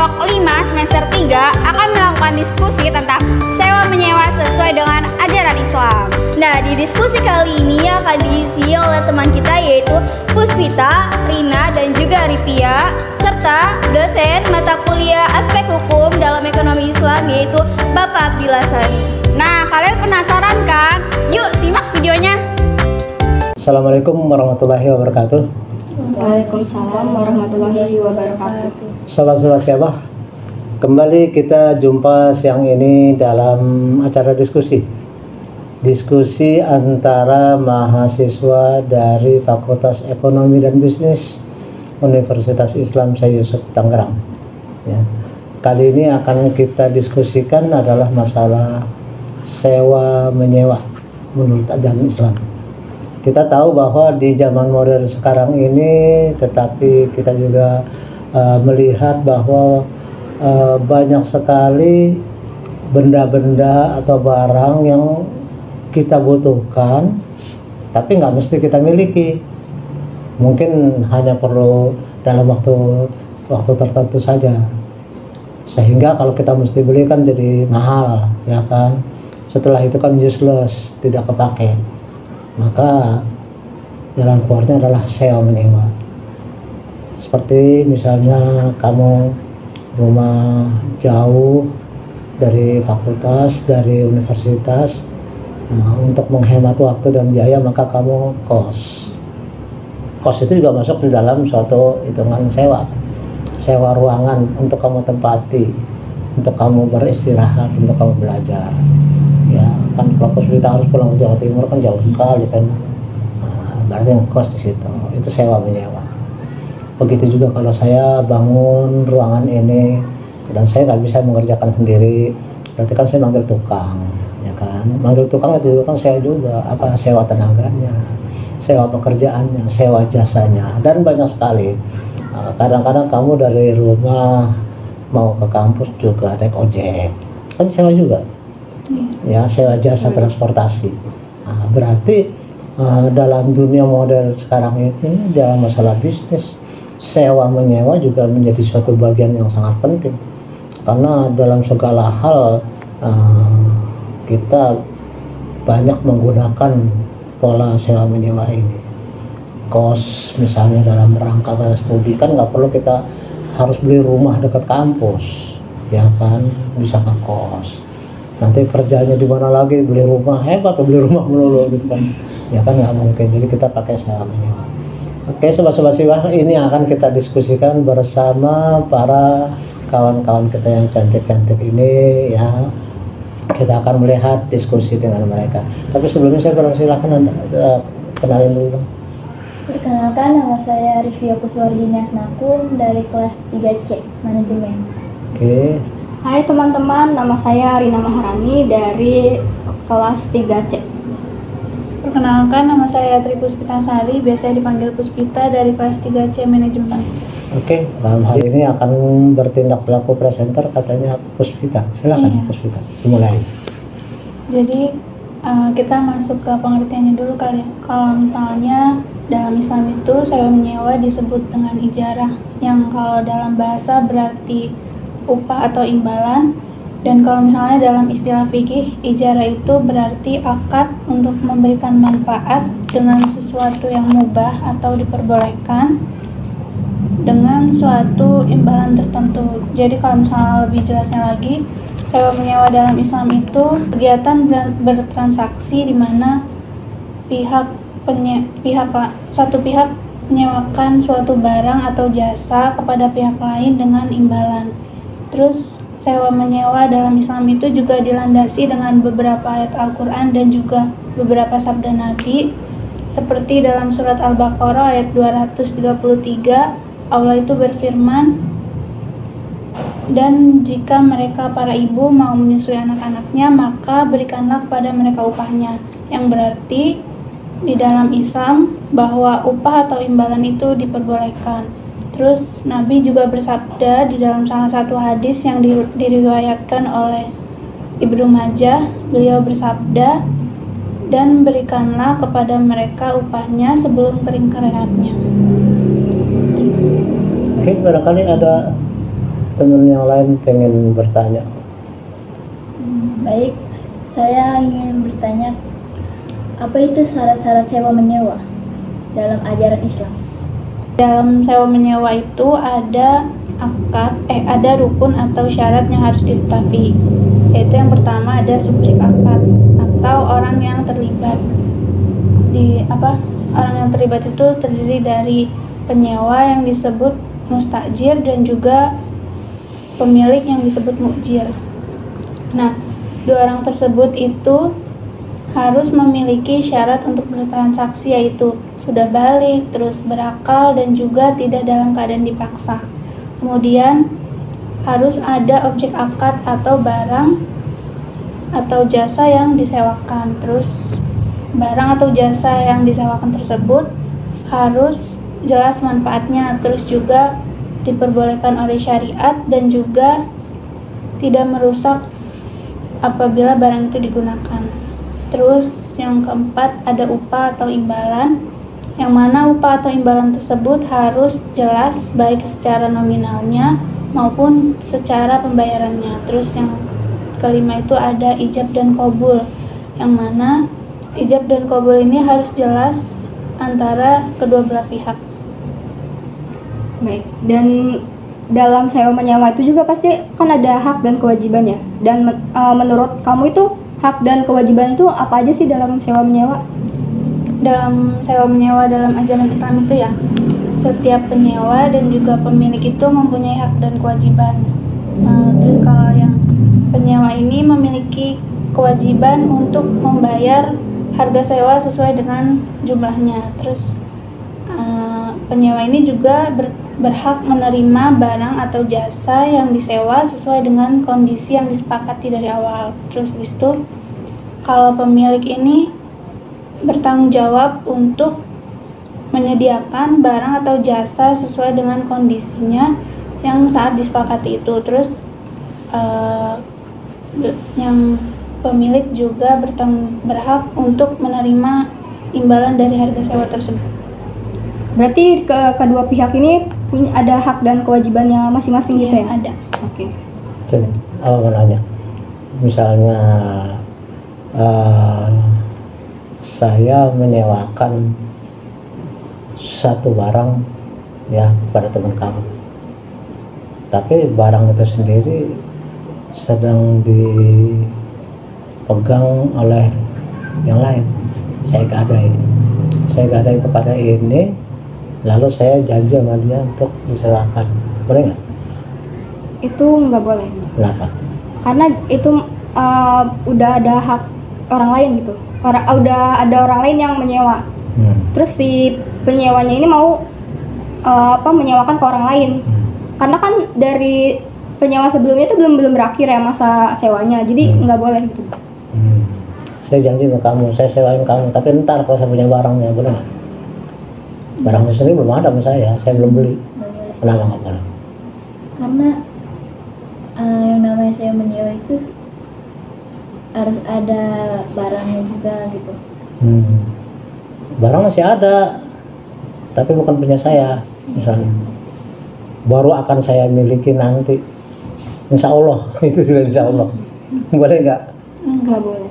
kelompok 5 semester 3 akan melakukan diskusi tentang sewa menyewa sesuai dengan ajaran Islam. Nah, di diskusi kali ini akan diisi oleh teman kita yaitu Puspita, Rina, dan juga Ripia, serta dosen mata kuliah aspek hukum dalam ekonomi Islam yaitu Bapak Abdillah Sani. Nah, kalian penasaran kan? Yuk simak videonya. Assalamualaikum warahmatullahi wabarakatuh. Waalaikumsalam warahmatullahi wabarakatuh. Sobat-sobat siapa? Kembali kita jumpa siang ini dalam acara diskusi antara mahasiswa dari Fakultas Ekonomi dan Bisnis Universitas Islam Syekh Yusuf Tangerang. Ya. Kali ini akan kita diskusikan adalah masalah sewa menyewa menurut ajaran Islam. Kita tahu bahwa di zaman modern sekarang ini, tetapi kita juga melihat bahwa banyak sekali benda-benda atau barang yang kita butuhkan, tapi nggak mesti kita miliki. Mungkin hanya perlu dalam waktu tertentu saja. Sehingga kalau kita mesti beli kan jadi mahal, ya kan? Setelah itu kan useless, tidak kepake. Maka jalan keluarnya adalah sewa menyewa. Seperti misalnya kamu rumah jauh dari fakultas, dari universitas, untuk menghemat waktu dan biaya maka kamu kos. Kos itu juga masuk di dalam suatu hitungan sewa. Sewa ruangan untuk kamu tempati, untuk kamu beristirahat, untuk kamu belajar. Ya kan kalau kita harus pulang ke Jawa Timur kan jauh sekali kan, berarti kos di situ itu sewa menyewa. Begitu juga kalau saya bangun ruangan ini dan saya nggak bisa mengerjakan sendiri, berarti kan saya manggil tukang, ya kan? Manggil tukang itu juga kan saya juga sewa tenaganya, sewa pekerjaannya, sewa jasanya, dan banyak sekali. Kadang-kadang kamu dari rumah mau ke kampus juga naik ojek, kan sewa juga. Ya, sewa jasa transportasi. Nah, berarti dalam dunia modern sekarang ini dalam masalah bisnis, sewa menyewa juga menjadi suatu bagian yang sangat penting, karena dalam segala hal kita banyak menggunakan pola sewa menyewa ini. Kos misalnya dalam rangka studi kan nggak perlu kita harus beli rumah dekat kampus, ya kan, bisa ke kos. Nanti kerjanya di mana lagi, beli rumah hebat atau beli rumah melulu gitu kan, ya kan nggak mungkin. Jadi kita pakai sewa menyewa. Oke, sobat-sobat siwa, ini akan kita diskusikan bersama para kawan-kawan kita yang cantik-cantik ini, ya. Kita akan melihat diskusi dengan mereka. Tapi sebelumnya saya persilahkan Anda kenalin dulu. Perkenalkan, nama saya Rivia Puswardini Asnakum dari kelas 3C Manajemen. Oke. Hai teman-teman, nama saya Rina Maharani dari kelas 3C. Perkenalkan, nama saya Tri Puspita Sari, biasa dipanggil Puspita dari kelas 3C Manajemen. Oke, dalam hal ini akan bertindak selaku presenter katanya Puspita. Silakan. Iya. Puspita, dimulai. Jadi kita masuk ke pengertiannya dulu kali ya. Kalau misalnya dalam Islam itu sewa menyewa disebut dengan ijarah, yang kalau dalam bahasa berarti upah atau imbalan. Dan kalau misalnya dalam istilah fikih, ijarah itu berarti akad untuk memberikan manfaat dengan sesuatu yang mubah atau diperbolehkan dengan suatu imbalan tertentu. Jadi kalau misalnya lebih jelasnya lagi, sewa menyewa dalam Islam itu kegiatan bertransaksi di mana satu pihak menyewakan suatu barang atau jasa kepada pihak lain dengan imbalan. Terus sewa menyewa dalam Islam itu juga dilandasi dengan beberapa ayat Al-Quran dan juga beberapa sabda Nabi, seperti dalam surat Al-Baqarah ayat 233, Allah itu berfirman, dan jika mereka para ibu mau menyusui anak-anaknya, maka berikanlah kepada mereka upahnya, yang berarti di dalam Islam bahwa upah atau imbalan itu diperbolehkan. Terus Nabi juga bersabda di dalam salah satu hadis yang diriwayatkan oleh Ibnu Majah, beliau bersabda, dan berikanlah kepada mereka upahnya sebelum kering keringatnya. Oke, barangkali ada teman yang lain pengen bertanya. Baik, saya ingin bertanya, apa itu syarat-syarat sewa menyewa dalam ajaran Islam? Dalam sewa menyewa itu ada ada rukun atau syarat yang harus ditetapi. Yaitu yang pertama ada subjek akad atau orang yang terlibat. Orang yang terlibat itu terdiri dari penyewa yang disebut mustajir dan juga pemilik yang disebut mujir. Nah, dua orang tersebut itu harus memiliki syarat untuk bertransaksi, yaitu sudah balik, terus berakal, dan juga tidak dalam keadaan dipaksa. Kemudian harus ada objek akad atau barang atau jasa yang disewakan. Terus barang atau jasa yang disewakan tersebut harus jelas manfaatnya, terus juga diperbolehkan oleh syariat dan juga tidak merusak apabila barang itu digunakan. Terus yang keempat ada upah atau imbalan, yang mana upah atau imbalan tersebut harus jelas baik secara nominalnya maupun secara pembayarannya. Terus yang kelima itu ada ijab dan qabul, yang mana ijab dan qabul ini harus jelas antara kedua belah pihak. Baik, dan dalam sewa menyewa itu juga pasti kan ada hak dan kewajiban ya. Dan menurut kamu itu hak dan kewajiban itu apa aja sih dalam sewa menyewa? Dalam sewa menyewa dalam ajaran Islam itu ya, setiap penyewa dan juga pemilik itu mempunyai hak dan kewajiban. Terus kalau yang penyewa ini memiliki kewajiban untuk membayar harga sewa sesuai dengan jumlahnya. Terus penyewa ini juga berhak menerima barang atau jasa yang disewa sesuai dengan kondisi yang disepakati dari awal. Terus habis itu kalau pemilik ini bertanggung jawab untuk menyediakan barang atau jasa sesuai dengan kondisinya yang saat disepakati itu. Terus yang pemilik juga berhak untuk menerima imbalan dari harga sewa tersebut. Berarti kedua pihak ini ada hak dan kewajibannya masing-masing gitu ya? Ada. Oke. Jadi, mau nanya, misalnya saya menyewakan satu barang ya pada teman kamu, tapi barang itu sendiri sedang dipegang oleh yang lain. Saya gadai kepada ini, lalu saya janji sama dia untuk disewakan, boleh nggak? Itu nggak boleh. Kenapa? Karena itu udah ada hak orang lain gitu. Udah ada orang lain yang menyewa. Terus si penyewanya ini mau menyewakan ke orang lain. Karena kan dari penyewa sebelumnya itu belum berakhir ya masa sewanya, jadi nggak boleh gitu. Saya janji sama kamu, saya sewain kamu, tapi ntar kalau saya punya barangnya, boleh nggak? Barangnya sendiri belum ada sama saya belum beli. Kenapa nggak boleh? Karena yang namanya sewa menyewa itu harus ada barangnya juga gitu. Barang masih ada, tapi bukan punya saya, misalnya. Baru akan saya miliki nanti, insya Allah. Itu sudah insya Allah. Boleh nggak? Nggak boleh.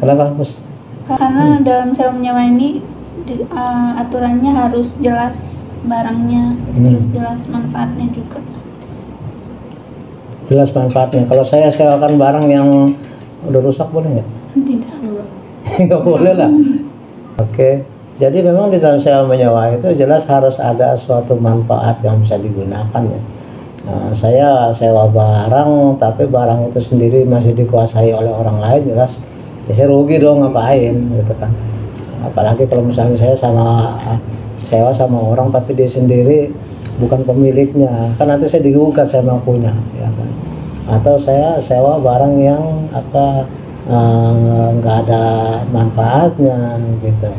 Kenapa, Mus? Karena dalam sewa menyewa ini aturannya harus jelas barangnya, terus jelas manfaatnya juga. Jelas manfaatnya. Kalau saya sewakan barang yang udah rusak, boleh nggak? Tidak. Nggak boleh lah. Oke. Jadi memang di dalam sewa menyewa itu jelas harus ada suatu manfaat yang bisa digunakan ya. Saya sewa barang, tapi barang itu sendiri masih dikuasai oleh orang lain, jelas ya saya rugi dong, ngapain gitu kan. Apalagi kalau misalnya saya sewa sama orang tapi dia sendiri bukan pemiliknya, kan nanti saya digugat saya mau punya ya kan. Atau saya sewa barang yang nggak ada manfaatnya gitu.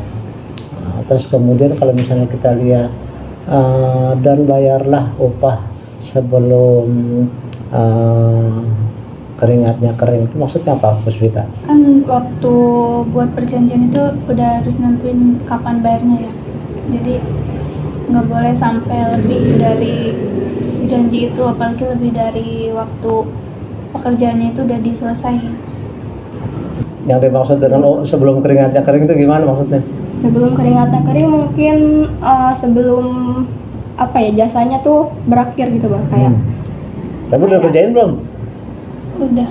Terus kemudian kalau misalnya kita lihat dan bayarlah upah sebelum keringatnya kering, itu maksudnya apa, Puspita? Kan waktu buat perjanjian itu udah harus nentuin kapan bayarnya ya. Jadi nggak boleh sampai lebih dari janji itu, apalagi lebih dari waktu pekerjaannya itu udah diselesaikan. Yang dimaksud dengan sebelum keringatnya kering itu gimana maksudnya? Sebelum keringatnya kering mungkin sebelum apa ya, jasanya tuh berakhir gitu Bang, kayak Tapi udah kerjain belum? Udah.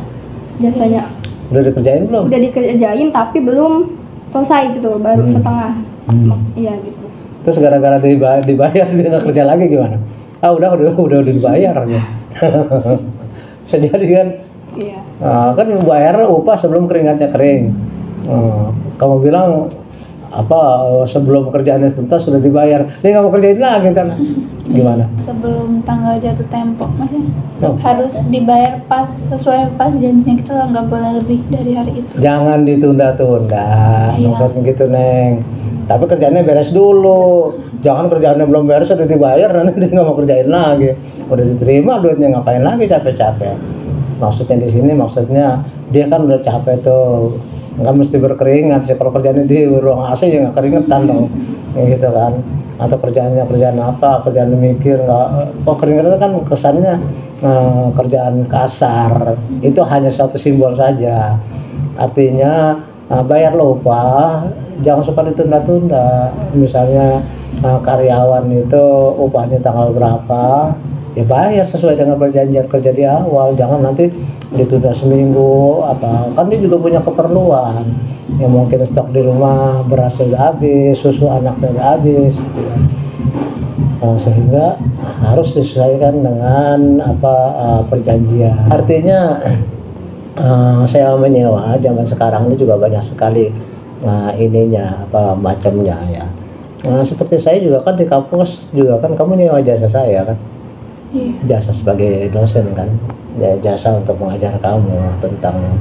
jasanya Udah dikerjain belum? udah dikerjain tapi belum selesai gitu, baru setengah. Iya gitu. Terus gara-gara dibayar dia nggak kerja lagi gimana? Udah dibayar ya. Bisa jadi kan? Iya. Kan bayar upah sebelum keringatnya kering. Kamu bilang sebelum kerjaannya tuntas sudah dibayar, dia nggak mau kerjain lagi kan? Gimana? Sebelum tanggal jatuh tempo, maksudnya Oh. harus dibayar sesuai pas janjinya gitu lah, nggak boleh lebih dari hari itu. Jangan ditunda-tunda, Iya. maksudnya gitu Neng. Tapi kerjaannya beres dulu. Jangan kerjaannya belum beres udah dibayar nanti dia nggak mau kerjain lagi. Udah diterima duitnya ngapain lagi capek-capek. Maksudnya di sini dia kan udah capek tuh, nggak mesti berkeringat sih. Kalau kerjaannya di ruang AC ya nggak keringetan dong, kayak gitu kan. Atau kerjaan apa, kerjaan mikir nggak. Kok keringetan kan kesannya kerjaan kasar. Itu hanya suatu simbol saja. Artinya bayar lo upah, jangan suka ditunda-tunda. Misalnya karyawan itu upahnya tanggal berapa, ya bayar sesuai dengan perjanjian kerja di awal. Jangan nanti ditunda seminggu kan dia juga punya keperluan ya, mungkin stok di rumah beras udah habis, susu anaknya udah habis gitu kan. Sehingga harus disesuaikan dengan perjanjian. Artinya sewa menyewa zaman sekarang ini juga banyak sekali macamnya ya. Seperti saya juga kan di kampus juga kan kamu nyewa jasa saya kan. Jasa sebagai dosen kan, ya, jasa untuk mengajar kamu tentang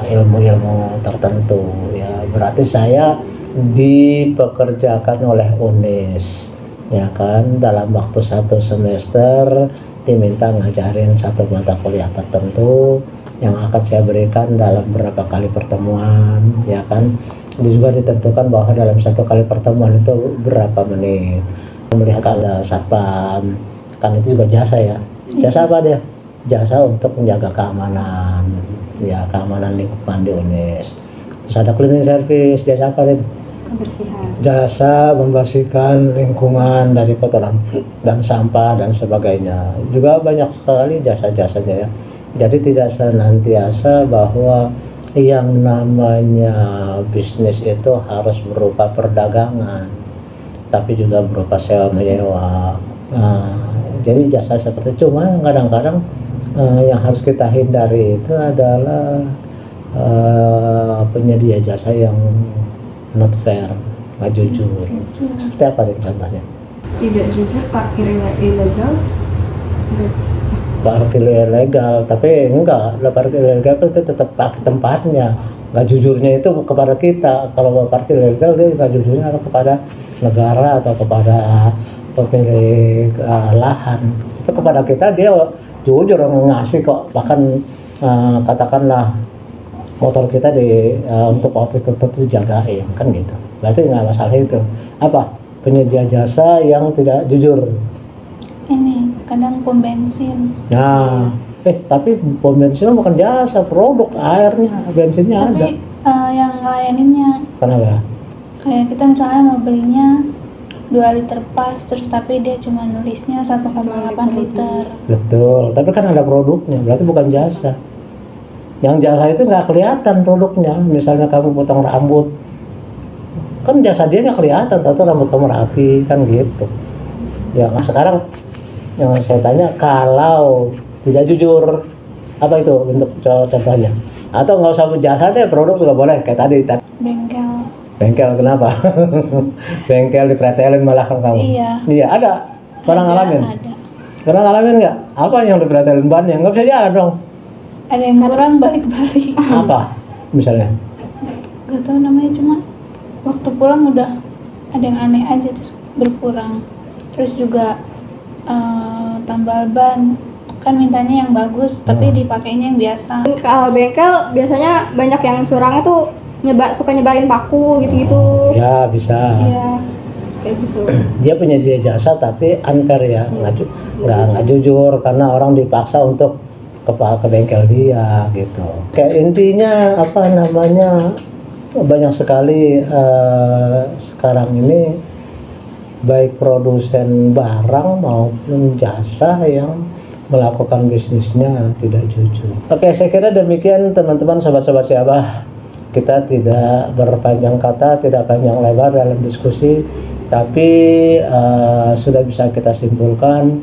ilmu-ilmu tertentu ya. Berarti saya dipekerjakan oleh UNIS ya kan, dalam waktu 1 semester diminta ngajarin satu mata kuliah tertentu yang akan saya berikan dalam beberapa kali pertemuan ya kan. Juga ditentukan bahwa dalam satu kali pertemuan itu berapa menit, melihat ada satpam kan, itu juga jasa ya. Jasa apa dia? Jasa untuk menjaga keamanan ya, keamanan lingkungan di UNIS. Terus ada cleaning service, jasa apa nih? Kebersihan. Jasa membersihkan lingkungan dari kotoran dan sampah dan sebagainya. Juga banyak sekali jasa-jasanya ya. Jadi tidak senantiasa bahwa yang namanya bisnis itu harus berupa perdagangan, tapi juga berupa sewa menyewa. Jadi jasa seperti itu. Cuma kadang-kadang yang harus kita hindari itu adalah penyedia jasa yang not fair, nggak jujur. Seperti apa nih contohnya? Tidak jujur, parkir ilegal. Parkir ilegal, tapi enggak, parkir ilegal itu tetap pakai tempatnya. Nggak jujurnya itu kepada kita. Kalau parkir ilegal dia nggak jujurnya kepada negara atau kepada pemilik lahan. Itu kepada kita dia jujur ngasih kok. Bahkan katakanlah motor kita untuk waktu tertentu dijagain kan gitu. Berarti nggak masalah itu. Apa? Penyedia jasa yang tidak jujur. Ini kadang pom bensin. Nah, tapi pom bensin bukan jasa, produk airnya, bensinnya ada. Tapi yang ngelayaninnya. Kenapa? Kayak kita misalnya mau belinya 2 liter pas, terus tapi dia cuma nulisnya 1,8 liter. Betul, tapi kan ada produknya, berarti bukan jasa. Yang jasa itu nggak kelihatan produknya. Misalnya kamu potong rambut, kan jasa dia nggak kelihatan, tahu rambut kamu rapi kan gitu. Ya sekarang yang saya tanya, kalau tidak jujur, apa itu bentuk contohnya? Atau nggak usah jasa deh, produk juga boleh kayak tadi. Bengkel kenapa? Bengkel dipretelin malah kamu. Iya ada. Pernah ngalamin? Ada. Pernah ngalamin nggak? Apa yang dipretelin bannya? Nggak bisa jalan dong. Ada yang kurang balik-balik. Apa misalnya? Gak tahu namanya, cuma waktu pulang udah ada yang aneh aja, terus berkurang. Terus juga tambal ban, kan mintanya yang bagus tapi dipakainya yang biasa. Kalau bengkel biasanya banyak yang curangnya tuh suka nyebarin paku gitu-gitu. Ya bisa. Iya. kayak gitu. Dia penyedia jasa tapi unfair ya, nggak jujur karena orang dipaksa untuk ke bengkel dia gitu. Kayak intinya apa namanya, banyak sekali sekarang ini baik produsen barang maupun jasa yang melakukan bisnisnya tidak jujur. Oke, saya kira demikian teman-teman sobat-sobat Syabah. Kita tidak berpanjang kata, tidak panjang lebar dalam diskusi, tapi sudah bisa kita simpulkan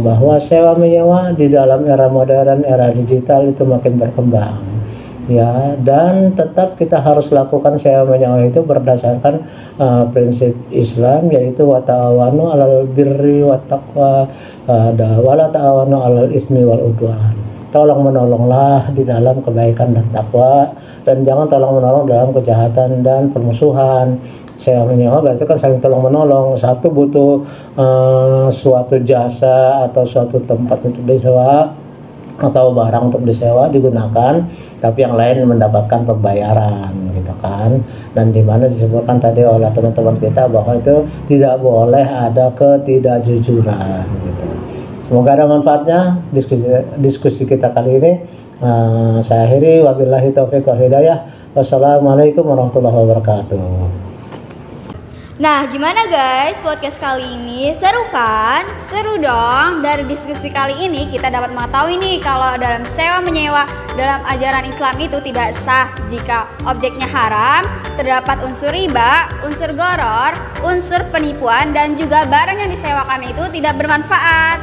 bahwa sewa menyewa di dalam era modern, era digital itu makin berkembang. Ya, dan tetap kita harus lakukan sewa menyewa itu berdasarkan prinsip Islam, yaitu wa ta'awanu 'alal birri wat taqwa wa la ta'awanu 'alal ismi wal udwan. Tolong menolonglah di dalam kebaikan dan takwa, dan jangan tolong menolong dalam kejahatan dan permusuhan. Sewa menyewa berarti kan saling tolong menolong. Satu butuh suatu jasa atau suatu tempat untuk disewa atau barang untuk disewa digunakan, tapi yang lain mendapatkan pembayaran gitu kan. Dan dimana disebutkan tadi oleh teman-teman kita bahwa itu tidak boleh ada ketidakjujuran gitu. Semoga ada manfaatnya diskusi kita kali ini. Saya akhiri, wabillahi taufiq wal hidayah. Wassalamualaikum warahmatullahi wabarakatuh. Nah, gimana guys? Podcast kali ini seru kan? Seru dong. Dari diskusi kali ini kita dapat mengetahui nih kalau dalam sewa menyewa dalam ajaran Islam itu tidak sah jika objeknya haram, terdapat unsur riba, unsur goror, unsur penipuan, dan juga barang yang disewakan itu tidak bermanfaat.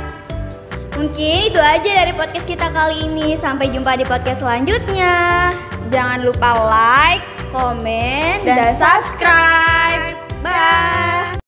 Mungkin itu aja dari podcast kita kali ini. Sampai jumpa di podcast selanjutnya. Jangan lupa like, Komen, dan subscribe. Bye.